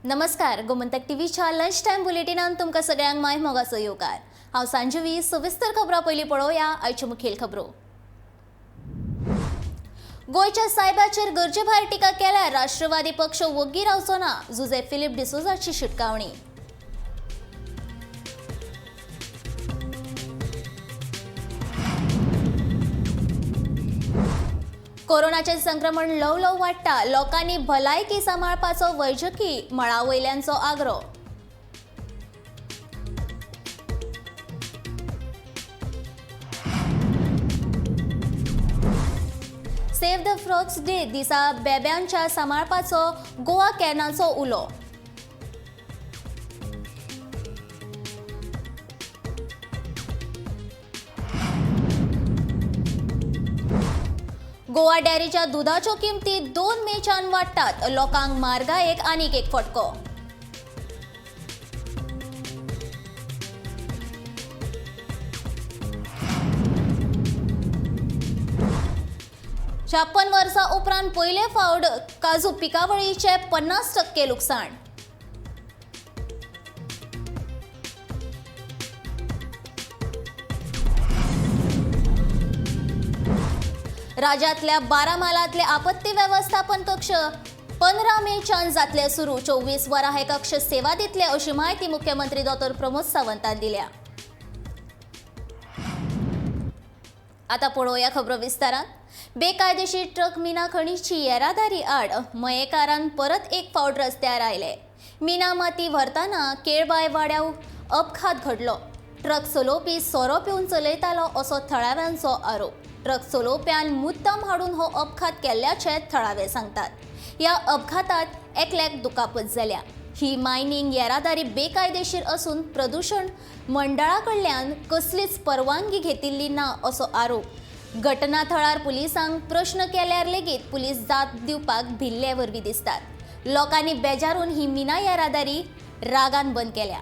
नमस्कार. गोमंतक टीव्हीच्या lunch time बुलेटिनान तुमकां सगळ्यांक माय मोगाचो येवकार. हांव सांजवी. सविस्तर खबरां पयलीं पळोवया आयच्यो मुखेल खबरो. गोंयच्या सायबाचेर गरजे भायर टिका केल्यार राष्ट्रवादी पक्ष वग्गी रावचो ना. जुजे फिलिप डिसोजाची शिटकावणी. कोरोनाचे संक्रमण ल्हव वाडटा. लोकांनी भलायकी सांबाळपाचो वैजकी मळा वयल्यांचो आग्रो. सेव्ह द फ्रॉग्स डे दिसा बेब्यांच्या सांबाळपाचो गोवा कॅनाचो उलो. गोवा डेअरीच्या दुधाच्यो किमती 2 मेच्यान वाडटात. लोकांक म्हारगायेक आनीक एक फटको. छाप्पन वर्सां उपरांत पयले फावट काजू पिकावळीचे 50% लुकसाण. राज्यांतल्या बारामालांतले आपत्ती वेवस्थापन कक्ष 15 मेच्यान जातले सुरू. 24 वरां हे कक्ष सेवा दितले अशी माहिती मुख्यमंत्री डॉ. प्रमोद सावंतान दिल्या. आता पळोवया खबरो विस्तारान. बेकायदेशीर ट्रक मिना खणीची येरादारी आड मयेकारान परत एक फावट रस्त्यार आयले. मिना माती व्हरतना केळबाय वाड्यार अपघात घडलो. ट्रक चलोवपी सोरो पिवन चलयतालो असो थळाव्यांचो आरोप. ट्रक चलोवप्यान मुद्दाम हाडून हो अपघात केल्ल्याचे थळावे सांगतात. ह्या अपघातात एकल्याक दुखापत जाल्या. ही मायनिंग येरादारी बेकायदेशीर असून प्रदूषण मंडळा कडल्यान कसलीच परवानगी घेतिल्ली ना असो आरोप. घटनाथळार पुलिसांक प्रश्न केल्यार लेगीत पुलीस जाप दिवपाक भिल्ले वरवीं दिसतात. लोकांनी बेजारून ही मिना येरादारी रागान बंद केल्या.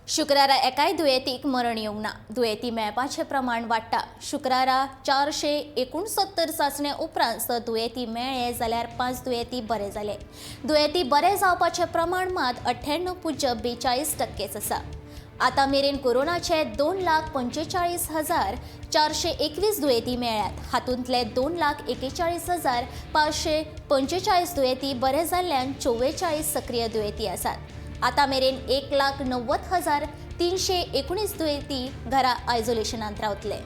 शुक्रारा एकाय दुयेंतीक मरण येवंक ना. दुयेंती मेळपाचें प्रमाण वाडटा. शुक्रारा 469 चांचणे उपरांत दुयेंती मेळ्ळे जाल्यार 5 दुयेंती बरे जाले. दुयेंती बरे जावपाचें प्रमाण मात 98.42% आसा. आतां मेरेन कोरोनाचे 2,45,421 दुयेंती मेळ्ळ्यात. हातूंतले 2,41,545 दुयेंती बरे जाल्ल्यान 44 सक्रिय दुयेंती आसात. आतां मेरेन 1,90,319 दुयेंती घरा आयसोलेशनांत रावतले.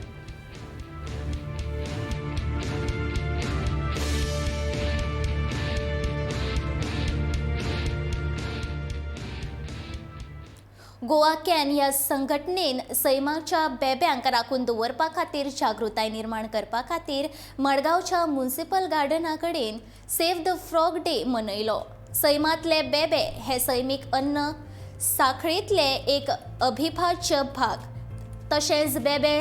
गोवा कॅन ह्या संघटनेन सैमाच्या बेब्यांक राखून दवरपा खातीर जागृताय निर्माण करपा खातीर मडगांवच्या म्युनिसिपल गार्डना कडेन सेव्ह द फ्रॉग डे मनयलो. सैमातले बेबे हे सैमीक अन्न साखळेंतले एक अविभाज्य भाग. तशेंच बेबे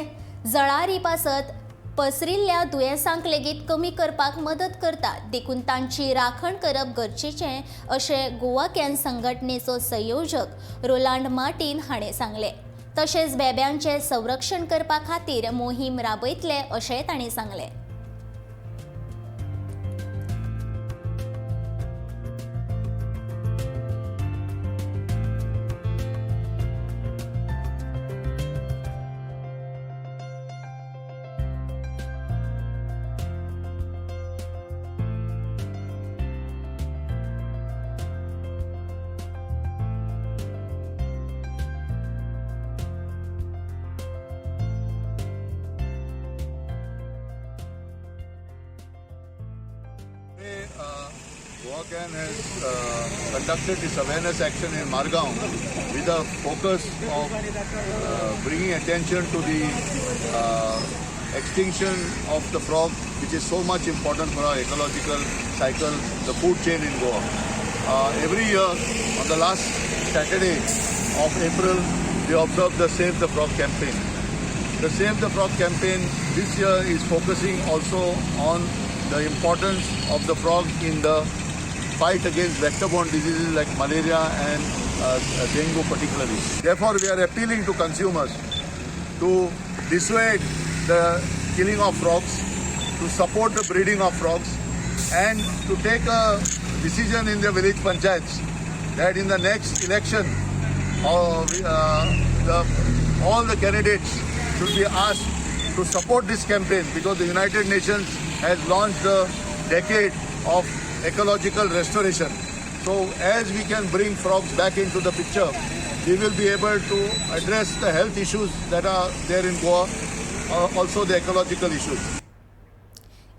जळारी पासत पसरिल्ल्या दुयेंसांक लेगीत कमी करपाक मदत करतात. देखून तांची राखण करप गरजेचें अशें गोवा कॅन संघटनेचो संयोजक रोलांड मार्टीन हाणें सांगलें. तशेंच बेब्यांचें संरक्षण करपा खातीर मोहीम राबयतले अशेंय तांणी सांगलें. Goa Can has conducted this awareness action in Margaon with a focus of bringing attention to the extinction of the frog, which is so much important for our ecological cycle, the food chain in Goa. Every year, on the last Saturday of April, we observe the Save the Frog campaign. The Save the Frog campaign this year is focusing also on the importance of the frog in the fight against vector-borne diseases like malaria and dengue particularly. Therefore, we are appealing to consumers to dissuade the killing of frogs, to support the breeding of frogs, and to take a decision in the village panchayats that in the next election, all the candidates should be asked to support this campaign, because the United Nations has launched the decade of ecological restoration. So as we can bring frogs back into the picture, we will be able to address the health issues that are there in Goa, also the ecological issues.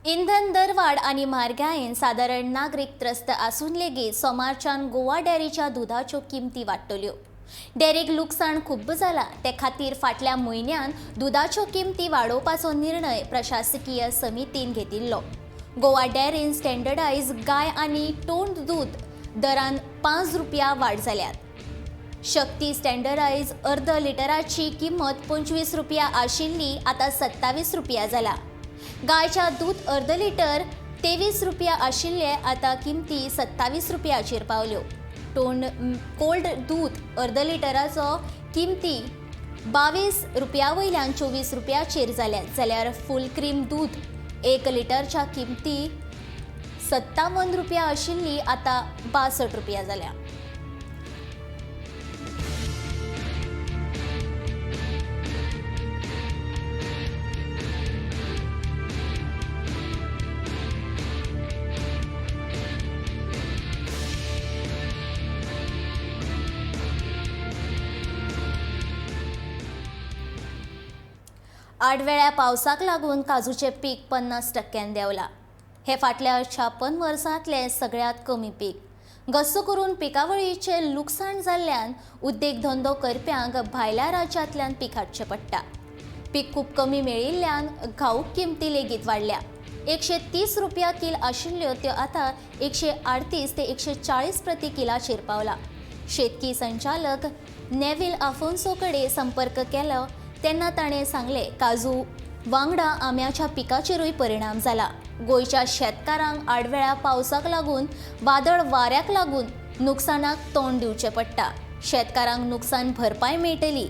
इंधन दरवाड आणि म्हारगायेन सादारण नागरीक त्रस्त आसून लेगीत सोमारच्यान गोवा डेअरीच्या दुधाच्यो किमती वाडटल्यो. डेअरीक लुकसाण खूब जाला, ते खातीर फाटल्या म्हयन्यान दुधाच्यो किमती वाडोवपाचो निर्णय प्रशासकीय समितीन घेतिल्लो. गोवा डेअरीन स्टँडर्डायज गाय आनी तोंड दूद दरान 5 रुपया वाड जाल्यात. शक्ती स्टँडर्डायज अर्द लिटराची किंमत 25 रुपया आशिल्ली आतां 27 रुपया जाला. गायच्या दूध अर्द लिटर 23 रुपया आशिल्ले आतां किमती 27 रुपयाचेर पावल्यो. तोंड कोल्ड दूध अर्द लिटराचो किमती 22 रुपया वयल्यान 24 रुपयाचेर जाल्यात, जाल्यार फूल क्रीम दूध 1 लिटरच्या किमती 57 रुपया आशिल्ली आतां 62 रुपया जाल्या. आडवेळ्या पावसाक लागून काजूचे पीक 50% देंवला. हे फाटल्या 56 वर्सांतले सगळ्यात कमी पीक. गस्सो करून पिकावळीचे लुकसाण जाल्ल्यान उद्देग धंदो करप्यांक भायल्या राज्यांतल्यान पीक हाडचें पडटा. पीक खूब कमी मेळिल्ल्यान घाऊक किमती लेगीत वाडल्या. 130 रुपया किल आशिल्ल्यो त्यो आतां 138 ते 140 प्रति किलाचेर पावला. शेतकी संचालक नेविल आफोन्सो कडेन संपर्क केलो तेन्ना ताणें सांगलें, काजू वांगडा आंब्याच्या पिकाचेरूय परिणाम जाला. गोंयच्या शेतकारांक आडवेळ्या पावसाक लागून वादळ वाऱ्याक लागून नुकसानाक तोंड दिवचें पडटा. शेतकारांक नुकसान भरपाय मेळटली.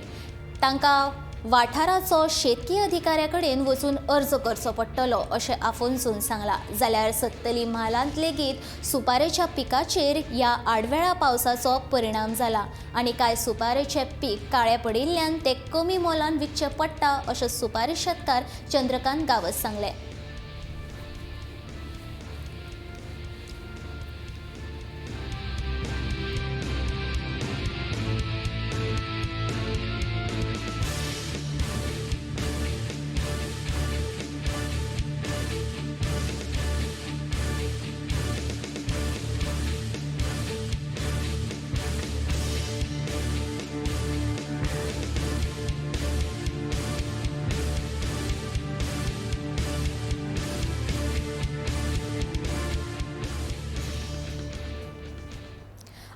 तांकां वाठाराचो शेतकी अधिकाऱ्या कडेन वचून अर्ज करचो पडटलो अशें आफोन्सून सांगलां. जाल्यार सत्तली म्हालांत लेगीत सुपारेच्या पिकाचेर ह्या आडवेळ्या पावसाचो परिणाम जाला आनी कांय सुपारेचें पीक काळें पडिल्ल्यान ते कमी मोलान विकचें पडटा अशें सुपारी शेतकार चंद्रकांत गावस सांगलें.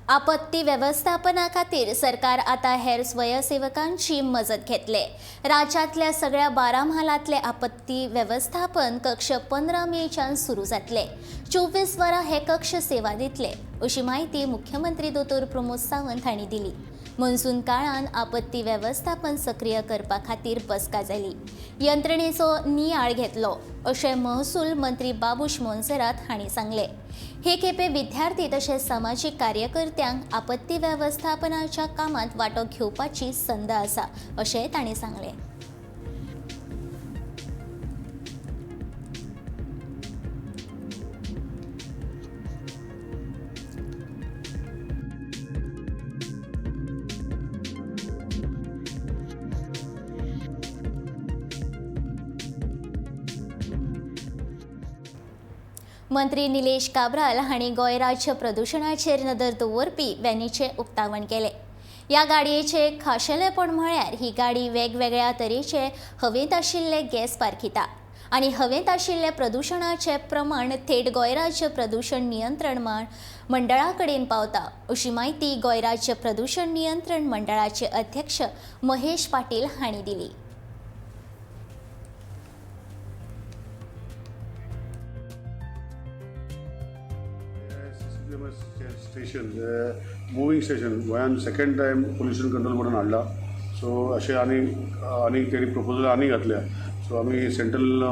आपत्ती वेवस्थापना खातीर सरकार आतां हेर स्वयंसेवकांची मजत घेतले. राज्यांतल्या सगळ्या 12 म्हालांतले आपत्ती वेवस्थापन कक्ष 15 मेच्यान सुरू जातले. 24 वरां हे कक्ष सेवा दितले अशी माहिती मुख्यमंत्री दोतोर प्रमोद सावंत हांणी दिली. मनसून काळान आपत्ती वेवस्थापन सक्रिय करपा खातीर बसका जाली. यंत्रणेचो नियाळ घेतलो अशें महसूल मंत्री बाबूश मोन्सेरात हांणी सांगलें. हे खेपे विद्यार्थी तशेंच सामाजीक कार्यकर्त्यांक आपत्ती वेवस्थापनाच्या कामांत वांटो घेवपाची संद आसा अशेंय तांणी सांगलें. मंत्री निलेश काब्राल हांणी गोंय राज्य प्रदुशणाचेर नदर दवरपी व्हॅनीचें उक्तावण केलें. ह्या गाडयेचें खाशेलेपण म्हळ्यार ही गाडी वेगवेगळ्या तरेचे हवेंत आशिल्ले गॅस पारखिता आनी हवेंत आशिल्ले प्रदुशणाचें प्रमाण थेट गोंय राज्य प्रदूषण नियंत्रण मंडळा कडेन पावता अशी माहिती गोंय राज्य प्रदूषण नियंत्रण मंडळाचे अध्यक्ष महेश पाटील हांणी दिली. स्टेशन मुवींग स्टेशन गोंयान सेकंड टायम पोल्युशन कंट्रोल बोर्डान हाडला. सो अशें आनी तेणी प्रपोजल आनी घातल्या. सो आमी सेंट्रल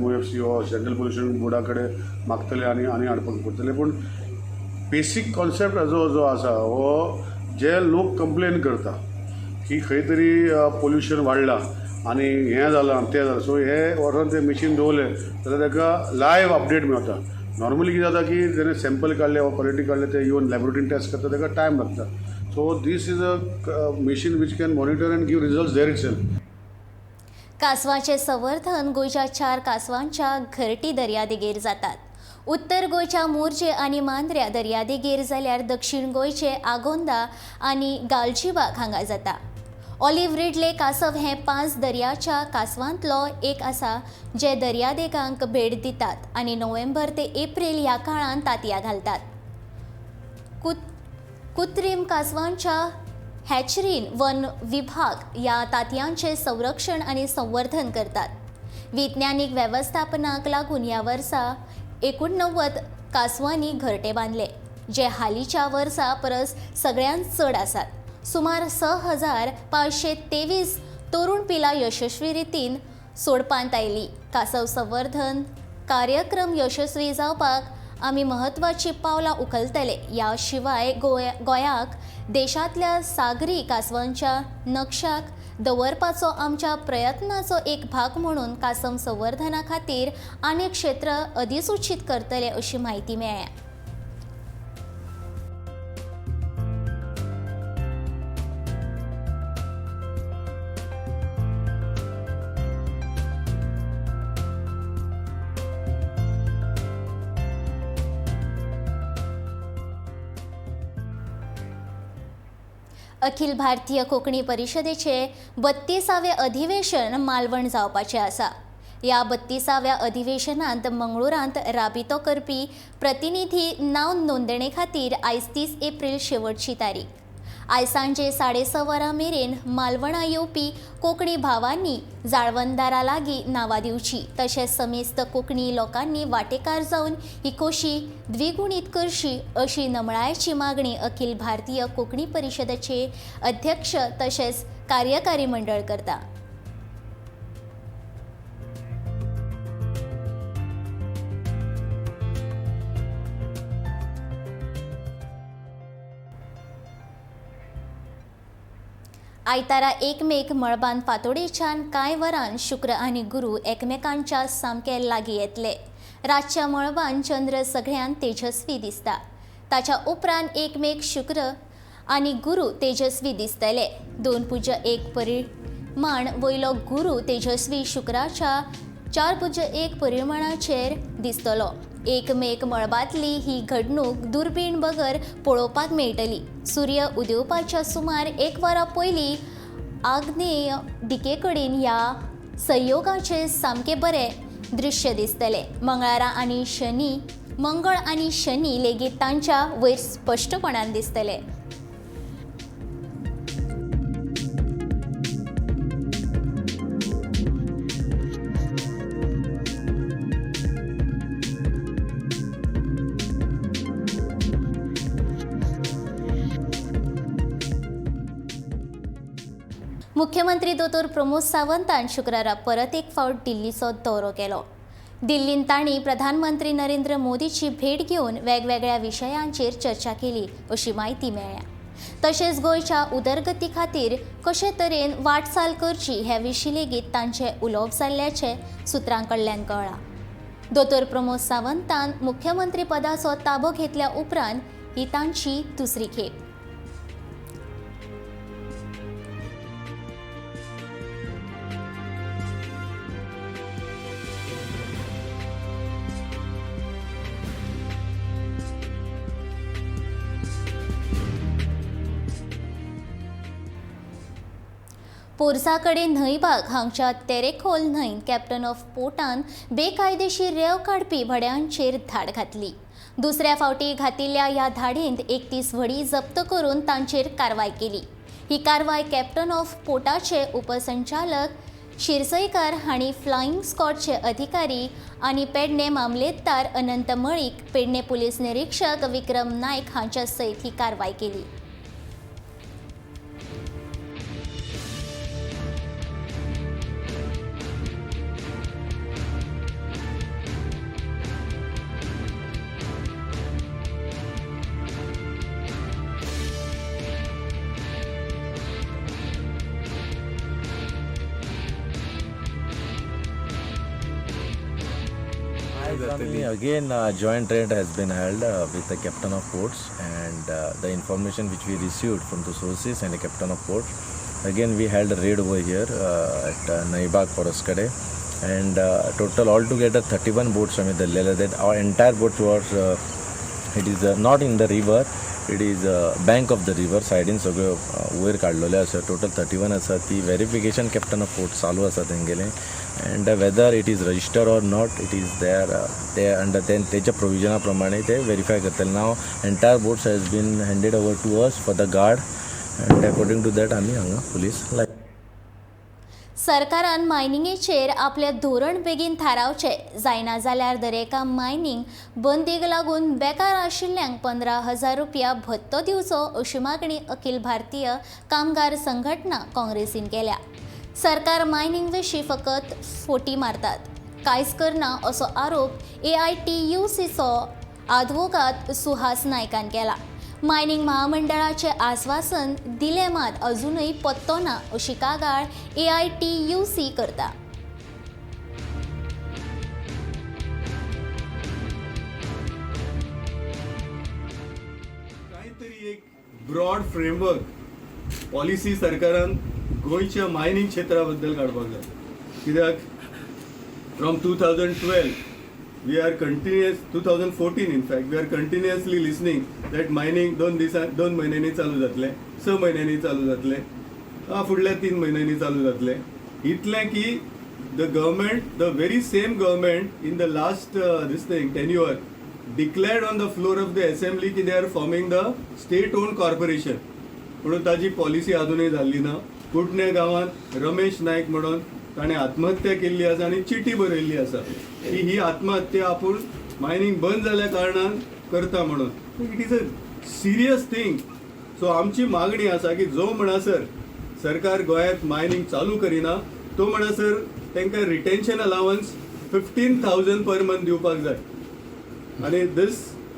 MOFC हो सेंट्रल पोल्युशन बोर्डा कडेन मागतले आनी हाडपाक पडटले. पूण बेसीक कॉन्सेप्ट जो आसा हो जे लोक कंप्लेन करता की खंय तरी पोल्युशन वाडलां आनी हें जालां तें जालां, सो हे व्हरून ते मशीन दवरलें जाल्यार ताका लायव्ह अपडेट मेळटा. नॉर्मली कितें जाता की जेणे सॅम्पल काडले वा क्वॉलिटी काडले ते इवन लॅबोरेटरीन टेस्ट करता ताका टायम लागता. So this is a machine which can monitor and give results there itself. कासवाचे संवर्धन गोंयच्या 4 कासवांच्या घरटी दर्यादेगेर जातात. उत्तर गोंयच्या मोरजे आनी मांद्र्या दर्यादेगेर जाल्यार दक्षिण गोंयचे आगोंदा आनी गालजिबाग हांगा जाता. ऑलिव्ह रिडले कासव हें 5 दर्याच्या कासवांतलो एक आसा जे दर्यादेगांक भेट दितात आनी नोव्हेंबर ते एप्रिल ह्या काळांत तांतयां घालतात. कृत्रीम कासवांच्या हॅचरीन वन विभाग ह्या तांतयांचे संरक्षण आनी संवर्धन करतात. विज्ञानीक वेवस्थापनाक लागून ह्या वर्सा 89 कासवांनी घरटे बांदले, जे हालींच्या वर्सा परस सगळ्यांत चड आसात. सुमार 6,523 तरुण पिलां यशस्वी रितीन सोडपांत आयलीं. कासव संवर्धन कार्यक्रम यशस्वी जावपाक आमी म्हत्वाचीं पावलां उखलतले. ह्या शिवाय गोंयाक देशांतल्या सागरी कासवांच्या नक्षाक दवरपाचो आमच्या प्रयत्नाचो एक भाग म्हणून कासव संवर्धना खातीर अनेक क्षेत्र अधिसूचीत करतले अशी माहिती मेळ्ळ्या. अखिल भारतीय कोंकणी परिशदेचे 32वें अधिवेशन मालवण जावपाचें आसा. ह्या 32व्या अधिवेशनांत मंगळुरांत राबितो करपी प्रतिनिधी नांव नोंदणे खातीर आयज 30 एप्रील शेवटची तारीख. आयज सांजे 6:30 वरां मेरेन मालवणा येवपी कोंकणी भावांनी जाळवंदारा लागीं नांवां दिवची, तशेंच समेस्त कोंकणी लोकांनी वांटेकार जावन ही खोशी द्विगुणीत करची अशी नमळायेची मागणी अखिल भारतीय कोंकणी परिशदेचे अध्यक्ष तशेंच कार्यकारी मंडळ करता. आयतारा एकमेक मळबांत फांतोडेच्यान कांय वरांत शुक्र आनी गुरू एकमेकांच्या सामके लागीं येतले. रातच्या मळबांत चंद्र सगळ्यांत तेजस्वी दिसता. ताच्या उपरांत एकमेक शुक्र आनी गुरू तेजस्वी दिसतले. 2.1 परिमाण वयलो गुरू तेजस्वी शुक्राच्या 4.1 परिमाणाचेर दिसतलो. एकमेक मळबांतली ही घडणूक दुर्बीण बगर पळोवपाक मेळटली. सूर्य उदेवपाच्या सुमार 1 वरा पयलीं आग्नेय दिके कडेन ह्या संयोगाचे सामके बरें दृश्य दिसतले. मंगळ आनी शनी लेगीत तांच्या वयर स्पश्टपणान दिसतले. मुख्यमंत्री दोतोर प्रमोद सावंतान शुक्रारा परत एक फावट दिल्लीचो दौरो केलो. दिल्लींत तांणी प्रधानमंत्री नरेंद्र मोदीची भेट घेवन वेगवेगळ्या विशयांचेर चर्चा केली अशी माहिती मेळ्ळ्या. तशेंच गोंयच्या उदरगती खातीर कशे तरेन वाटचाल करची हे विशीं लेगीत तांचें उलोवप जाल्ल्याचें सुत्रां कडल्यान कळ्ळां. दोतोर प्रमोद सावंतान मुख्यमंत्री पदाचो ताबो घेतल्या उपरांत ही तांची दुसरी खेप. पोरसा कडेन न्हंयभाग हांगच्या तेरेखोल न्हंयन कॅप्टन ऑफ पोर्टान बेकायदेशीर रेंव काडपी व्हड्यांचेर धाड घातली. दुसऱ्या फावटी घातिल्ल्या ह्या धाडींत 31 व्हडी जप्त करून तांचेर कारवाय केली. ही कारवाय कॅप्टन ऑफ पोर्टाचे उपसंचालक शिरसयकार हांणी फ्लाइंग स्क्वॉडचे अधिकारी आनी पेडणे मामलेदार अनंत मळीक, पेडणे पुलीस निरीक्षक विक्रम नायक हांच्या सयत ही कारवाय केली. Again, joint raid has been held with the captain of ports, and the information which we received from the sources and the captain of port. Again, we held a raid over here at Naibag Foreskade, and total altogether 31 boats are that our entire boat was it is not in the river, it is bank of the river side in सगळ्यो वयर काडलेले आसा. Total 31 आसा. ती verification captain of port चालू आसा तेंगेलें, and whether it is registered or not, it is there they under then तेच्या प्रोविजना प्रमाणे ते व्हेरीफाय करतले. Now entire boats has been handed over to us for the guard, and according to that आमी हांगा police लायक. सरकारान मायनिंगेचेर आपले धोरण बेगीन थारावचे, जायना जाल्यार दरेका मायनिंग बंदीक लागून बेकार आशिल्ल्यांक 15,000 रुपया भत्तो दिवचो अशी मागणी अखिल भारतीय कामगार संघटना काँग्रेसीन केल्या. सरकार मायनिंग विशीं फकत फोटी मारतात, कांयच करना असो आरोप AITUCचो आदवोगाद सुहास नायकान केला. मायनिंग महामंडळाचे आश्वासन दिले मात अजूनही पत्तो ना अशी कागाळ AITUC करता. काहीतरी एक ब्रॉड फ्रेमवर्क पॉलिसी सरकारान गोयच्या मायनिंग क्षेत्राबद्दल काडपाक जाय. कित्याक from 2012 we are continuous 2014 in fact we are continuously listening that mining 2 महिन्यांनी चालू जातले, 6 महिन्यांनी चालू जातले, फुडल्या 3 महिन्यांनी चालू जातले. इतलें की the government, the very same government in the last this thing tenure declared on the floor of the assembly की they are forming the state owned corporation. म्हणून ताजी पॉलिसी अजूनही झाली ना. कुटणे गांवांत रमेश नायक म्हणून ताणें आत्महत्या केल्ली आसा आनी चिठी बरयल्ली आसा की ही आत्महत्या आपूण मायनिंग बंद जाल्या कारणान करता म्हणून. It is a serious thing. So आमची मागणी आसा की जो म्हणसर सरकार गोंयांत मायनिंग चालू करिना तो म्हणसर तांकां रिटेन्शन अलावन्स 15,000 पर मंथ दिवपाक जाय. आनी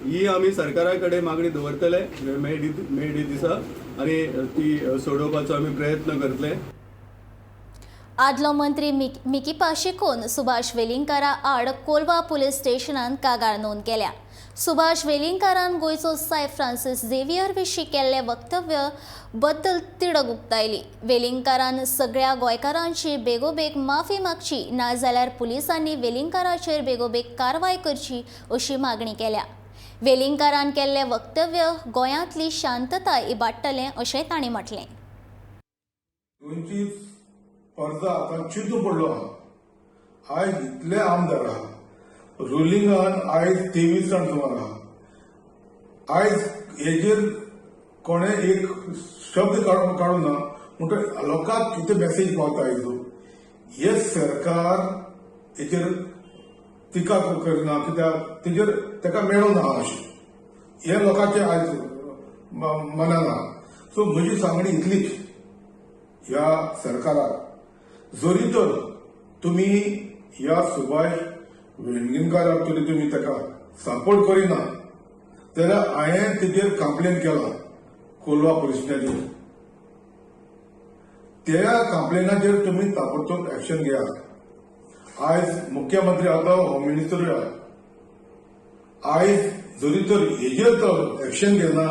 ही आमी सरकारा कडेन मागणी दवरतले मेळ्ळी दिसा आनी ती सोडोवपाचो आमी प्रयत्न करतले. आदलो मंत्री मिकी पाशिकोन सुभाष वेलिंगकारा आड कोलवा पुलीस स्टेशनान कागाळ नोंद केल्या. सुभाष वेलिंगकारान गोंयचो सायब फ्रांसीस झेवियर विशीं केल्ले वक्तव्य बद्दल तिडक उक्तायली. वेलिंगकारान सगळ्या गोंयकारांची बेगोबेग माफी मागची, नाजाल्यार पुलिसांनी वेलिंगकाराचेर बेगोबेग कारवाय करची अशी मागणी केल्या. वेलिंगकारान केल्ले वक्तव्य गोंयांतली शांतताय इबाडटलें अशेंय तांणी म्हटलें. पर्दा आतां चिद्दू पडलो आहा. आयज इतले आमदार आहा, रुलिंगान आयज 23 जाण सुमार आहा. आयज हेजेर कोणे एक शब्द काडूं ना. म्हणटकीर लोकांक कितें मेसेज पावता आयज हे सरकार हेचेर टिका करिना, कित्याक तेका मेळूं ना अशें हे लोकांचे आयज मनाना. सो म्हजी सांगणी इतलीच ह्या सरकाराक, जरी तर तुम्ही ह्या सुभाष वेलिंगकाराक तरी तुम्ही ताका सपोर्ट करिना जाल्यार हांवें तेजेर कंप्लेन केला कोलवा पुलीस स्टेशनाचेर. त्या कंप्लेनाचेर तुम्ही ताबडतोब एक्शन घेयात. आयज मुख्यमंत्री आसा, होम मिनिस्टरूय आहा. आयज जरी तर हेजेर तर एक्शन घेना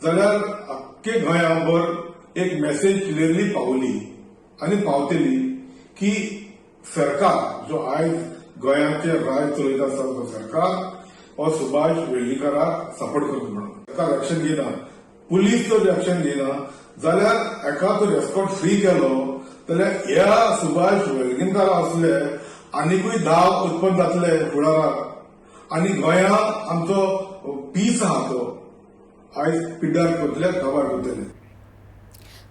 जाल्यार अख्खे गोंयाभर एक मेसेज क्लियरली पावली आनी पावतली की सरकार जो आयज गोंयाचे राज चलयता आसा तो सरकार हो सुभाष वेलिंगकाराक सपोर्ट करता म्हणून. सरकार एक्शन घेना, पुलीस जर एक्शन घेना जाल्यार एका जर एस्कॉर्ट फ्री केलो जाल्यार ह्या सुभाष वेलिंगकार असले आनीकूय दाव उत्पन्न जातले फुडाराक आनी गोंयांत आमचो पीस आहा तो आयज पिड्ड्यार करतले काबार करतले.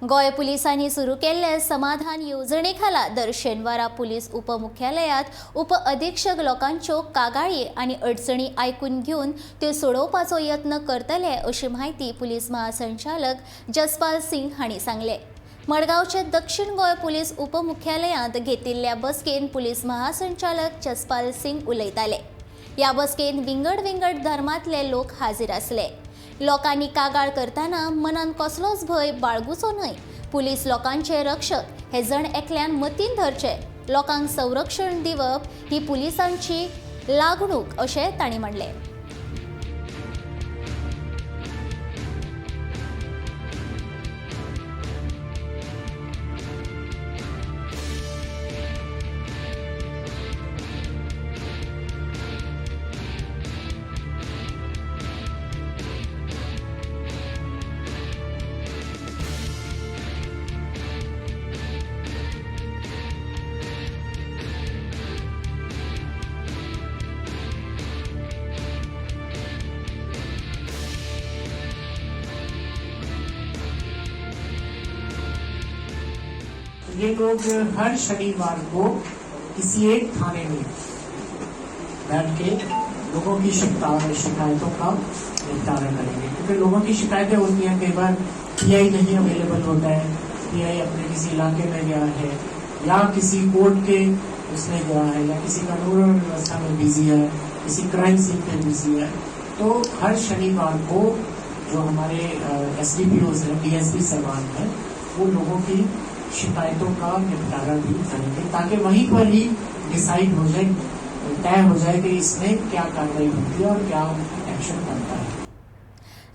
गोंय पुलिसांनी सुरू केल्ले समाधान येवजणे खाला दर शेनवारा पुलीस उपमुख्यालयात उप अधीक्षक लोकांच्यो कागाळी आनी अडचणी आयकून घेवन त्यो सोडोवपाचो यत्न करतले अशी माहिती पुलीस महासंचालक जसपाल सिंग हांणी सांगले. मडगांवचे दक्षिण गोंय पुलीस उपमुख्यालयांत घेतिल्ल्या बसकेन पुलीस महासंचालक जसपाल सिंग उलयताले. ह्या बसकेन विंगड धर्मांतले लोक हाजीर आसले. लोकांनी कागाळ करतना मनान कसलोच भंय बाळगुचो न्हय. पुलीस लोकांचे रक्षक हे जण एकल्यान मतीन धरचे. लोकांक संरक्षण दिवप ही पुलिसांची लागणूक अशें तांणी म्हणलें. ये लोग हर शनिवार को किसी एक थाने में बैठ के लोगों की शिकायतों का निपटारा करेंगे, क्योंकि लोगों की शिकायतें होती हैं. कई बार पीआई नहीं अवेलेबल होता है, पीआई अपने किसी इलाके में गया है या किसी कोर्ट के उसमें गया है या किसी कानून व्यवस्था में बिजी है, किसी क्राइम सीन पे बिजी है. तो हर शनिवार को जो हमारे SDPOs हैं, DSP साहबान हैं, वो लोगों की शिकायतों का निपटारा भी करेंगे ताकि वहीं पर ही डिसाइड हो जाए, तय हो जाए कि इसमें क्या कार्रवाई होती है और क्या एक्शन बनता है.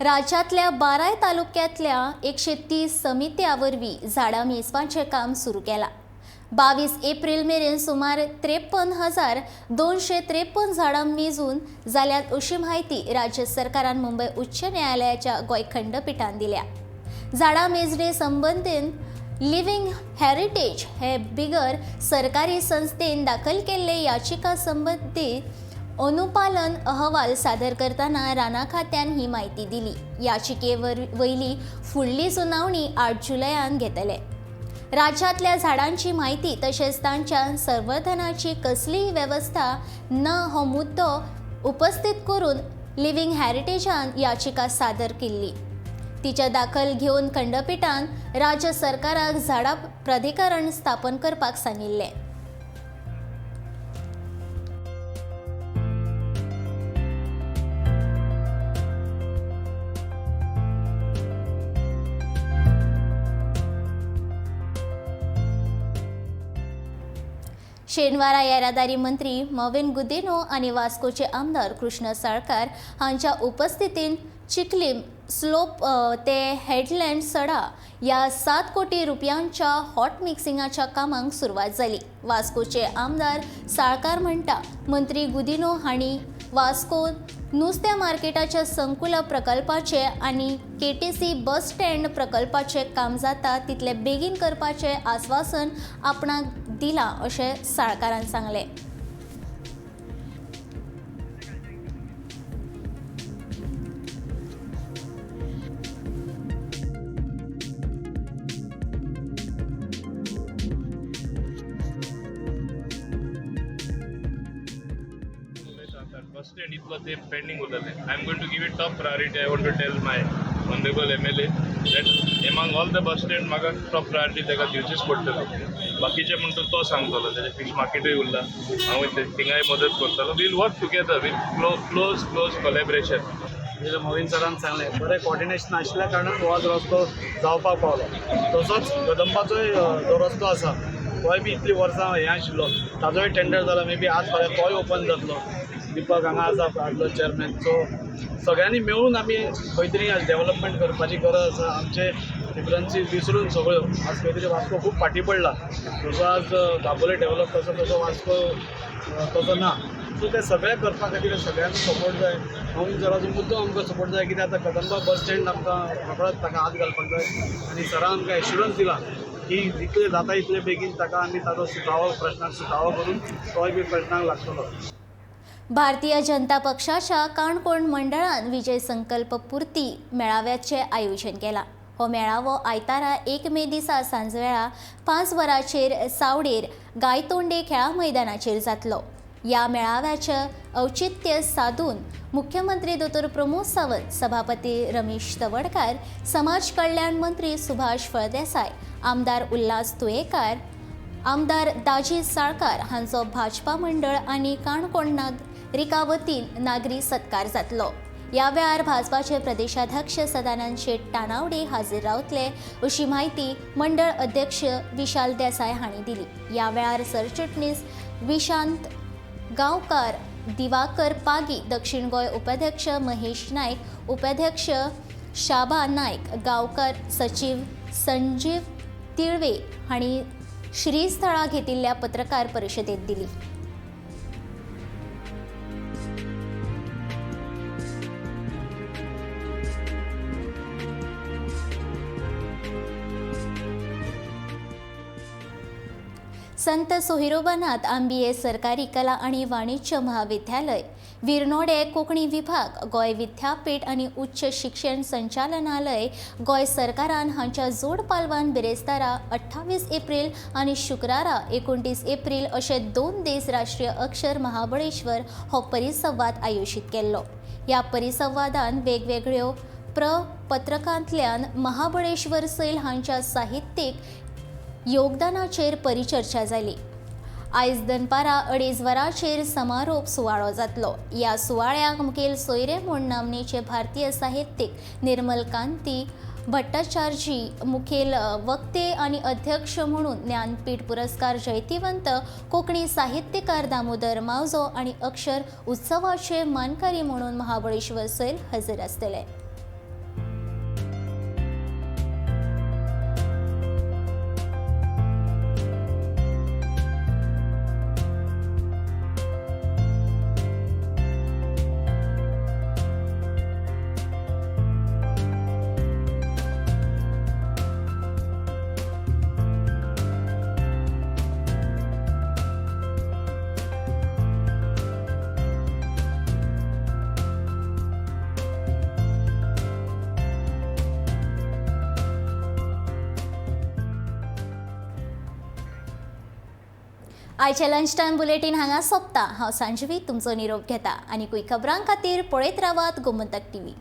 राज्यातल्या 12 तालुक्यांतल्या 130 समित्यां वरवीं झाडां मेजपाचें काम सुरू केलां. 22 एप्रिल मेरेन सुमार 53,253 झाडां मेजून जाल्यात अशी माहिती राज्य सरकारान मुंबय उच्च न्यायालयाच्या गोंय खंडपीठान दिल्या. झाडां मेजणे संबंदीन लिव्हिंग हेरिटेज हे बिगर सरकारी संस्थेन दाखल केल्ले याचिका संबंदीत अनुपालन अहवाल सादर करताना राना खात्यान ही माहिती दिली. याचिके वयली फुडली सुनावणी 8 जुलयान घेतले. राज्यांतल्या झाडांची माहिती तशेंच तांच्या संवर्धनाची कसलीय वेवस्था ना हो मुद्दो उपस्थित करून लिव्हिंग हेरिटेजान याचिका सादर केल्ली. तिच्या दाखल घेवन खंडपीठान राज्य सरकाराक झाडां प्राधिकरण स्थापन करपाक सांगिल्लें. शेनवारा येरादारी मंत्री मॉविन गुदिनो आनी वास्कोचे आमदार कृष्ण साळकार हांच्या उपस्थितीन चिखलीम स्लोप ते हेडलँड सडा या 7 कोटी रुपयांच्या हॉट मिक्सिंगाच्या कामांक सुरवात जाली. वास्कोचे आमदार साळकार म्हणटा मंत्री गुदिनो हांणी वास्कोत नुस्त्या मार्केटाच्या संकुल प्रकल्पाचे आनी KTC बस स्टँड प्रकल्पाचे काम जाता तितले बेगीन करपाचे आश्वासन आपणाक दिलां अशें साळकारान सांगलें. bus stand इतलो ते pending उरलेलें. I am going to give it top priority. I want to tell my honorable MLA that among all the bus stand म्हाका top priority ताका दिवचीच पडटली. बाकीचे म्हणटा तो सांगतलो तेजे फिश मार्केटूय उरला, हांव थिंगाय मदत करतलो. We'll work together with close collaboration. मोहीन सरान सांगलें बरें कॉर्डिनेशन आशिल्ल्या कारणान हो आज रस्तो जावपाक पावलो. तसोच कदंबाचोय जो रस्तो आसा तोय बी इतली वर्सां हें आशिल्लो, ताजोय टेंडर जाला. मे बी आज फाल्यां तोय ओपन जातलो. दीपक हांगा आसा आदलो चेअरमॅन. सो सगळ्यांनी मेळून आमी खंय तरी आज डेव्हलपमेंट करपाची गरज आसा. आमचे डिफरन्सीस विसरून सगळ्यो आज खंय तरी वास्को खूब फाटीं पडला. जसो आज दाबोले डेव्हलप कसो तसो वास्को तसो ना. सो ते सगळें करपा खातीर सगळ्यांचो सपोर्ट जाय. मोहीन सराचो मुद्दो आमकां सपोर्ट जाय, कित्याक आतां कदंबा बस स्टँड आमकां रोखडोच ताका हात घालपाक जाय. आनी सरान आमकां एश्युरन्स दिला की जितले जाता इतले बेगीन ताका आमी ताजो सुटावो प्रश्नाक सुटावो करून तोय बी प्रश्नाक लागतलो. भारतीय जनता पक्षाच्या काणकोण मंडळान विजय संकल्प पूर्ती मेळाव्याचे आयोजन केला. हो मेळावो आयतारा 1 मे दिसा सांजवेळा 5 वरांचेर सावडेर गायतोंडे खेळा मैदानाचेर जातलो. या मेळाव्याचे औचित्य साधून मुख्यमंत्री दोतोर प्रमोद सावंत, सभापती रमेश तवडकार, समाज कल्याण मंत्री सुभाष फळदेसाय, आमदार उल्हास तुयेकार, आमदार दाजी साळकार हांचो भाजपा मंडळ आनी काणकोण नागरिका वतीन नागरी सत्कार जातलो. ह्या वेळार भाजपाचे प्रदेशाध्यक्ष सदानंद शेट टाणावडे हाजीर रावतले अशी माहिती मंडळ अध्यक्ष विशाल देसाय हांणी दिली. ह्या वेळार सरचिटणीस विशांत गांवकार, दिवाकर पागी, दक्षिण गोंय उपाध्यक्ष महेश नायक, उपाध्यक्ष शाबा नायक, गांवकार सचिव संजीव तिळवे हांणी श्रीस्थळा घेतिल्ल्या पत्रकार परिशदेंत दिली. संत सोहिरोबानाथ आंबिये सरकारी कला आणि वाणिज्य महाविद्यालय, विरनोडे कोंकणी विभाग, गोंय विद्यापीठ आणि उच्च शिक्षण संचालनालय गोंय सरकारान हांच्या जोड पालवान बिरेस्तारा 28 एप्रिल आणि शुक्रारा 29 एप्रिल अशे 2 दीस राष्ट्रीय अक्षर महाबळेश्वर हो परिसंवाद आयोजीत केल्लो. ह्या परिसंवादान वेगवेगळ्यो पत्रकांतल्यान महाबळेश्वर सैल हांच्या साहित्यीक योगदानाचेर परिचर्चा जाली. आयज दनपारा 2:30 वरांचेर समारोप सुवाळो जातलो. ह्या सुवाळ्याक मुखेल सोयरे म्हूण नामनेचे भारतीय साहित्यीक निर्मलकांती भट्टाचार्जी, मुखेल वक्ते आणि अध्यक्ष म्हणून ज्ञानपीठ पुरस्कार जैतिवंत कोंकणी साहित्यकार दामोदर मावजो आणि अक्षर उत्सवाचे मानकरी म्हणून महाबळेश्वर सैल हजर आसतले. आयचे लंच टायम बुलेटिन हांगा सोंपता. हांव संजवी तुमचो निरोप घेता आनी खबरां खातीर पळयत रावात गोमंतक TV.